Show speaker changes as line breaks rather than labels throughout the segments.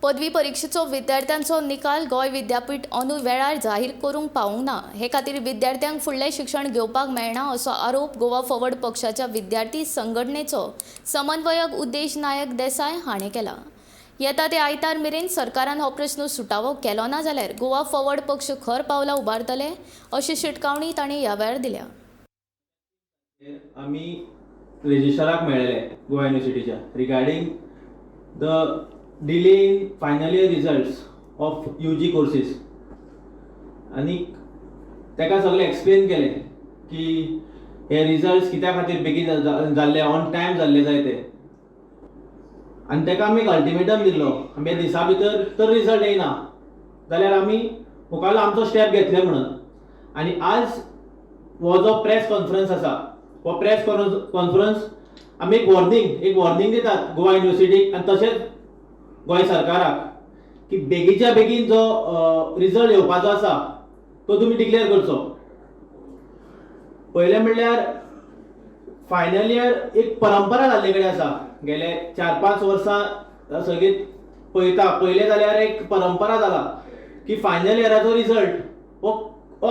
पदवी परीक्षेचो विद्यार्थ्यांचो निकाल गोंय विद्यापीठ अंदू वेळार जाहीर करूंक पावूंक ना। हे खातीर विद्यार्थ्यांक फुडलें शिक्षण घेवपाक मेळना असो आरोप गोवा फॉरवर्ड पक्षाच्या विद्यार्थी संघटनेचो समन्वयक उद्देश नायक देसाय हाणें केला। येता ते आयतार मेरेन सरकारान हो प्रस्न सुटावो केलो ना जाल्यार गोवा फॉरवर्ड पक्ष खर पावलां उबारतले अशी शिटकावणी तांणी ह्या वेळार दिल्या।
आमी रेजिस्ट्राराक मेळ्ळेले गोवा युनिवर्सिटीच्या regarding the delay in final year results of UG courses आनी ताका सगळें एक्सप्लेन केलें की हे रिजल्ट्स कित्या खातीर बेगीन जाल्ले ऑन टायम जाल्ले जाय ते आनी ताका आमी अल्टिमेटम दिल्लो आमी दिसा भितर तर रिजल्ट येयना जाल्यार आमी मुखावेलो आमचो स्टेप घेतले म्हणून। आनी आज हो जो प्रेस कॉन्फरन्स आसा हो प्रेस कॉन्फरन्स आमी एक वॉर्निंग दितात गोवा युनिवर्सिटीक आनी तशेंच गोंय सरकाराक की बेगीच्या बेगीन जो रिजल्ट येवपाचो आसा तो तुमी डिक्लेअर करचो। पयलें म्हणल्यार फायनल इयर एक परंपरा जाल्ले कडेन आसा, गेले 4-5 वर्सां सगळीं पळयता पयले जाल्यार एक परंपरा जाला की फायनल इयराचो रिजल्ट हो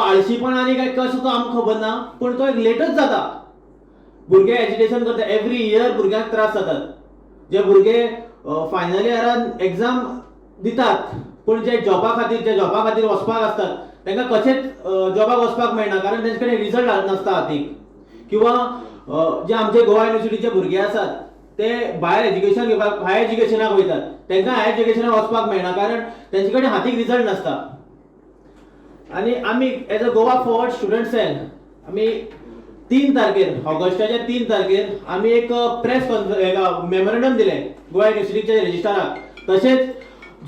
आळशीपण आनी काय कशें तो आमकां खबर ना पूण तो एक लेटच जाता। भुरगे एज्युकेशन करता एवरी इयर भुरग्यांक त्रास जातात। जे भुरगे फायनल इयरान एग्जाम दितात पूण जे जॉबा खातीर वचपाक आसतात तांकां कशेंच जॉबाक वचपाक मेळना कारण तांचे कडेन रिजल्ट नासता हातीक। किंवा जे आमचे गोवा युनिवर्सिटीचे भुरगे आसात ते भायर एज्युकेशन घेवपाक हायर एज्युकेशनाक वयतात तांकां हायर एज्युकेशनाक वचपाक मेळना कारण तांचे कडेन हातीक रिजल्ट नासता। आनी आमी as a Goa Forward student cell आमी 3 तारखेर ऑगस्टाच्या 3 तारखेर आमी एक प्रेस मेमोरंडम दिले गोवा युनिवर्सिटीच्या रेजिस्ट्राराक। तशेंच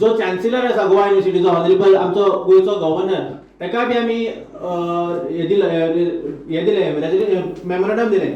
जो चान्सेलर आसा गोवा युनिवर्सिटीचो ऑनरेबल आमचो गोंयचो गव्हर्नर ताका बी आमी मेमोरंडम दिले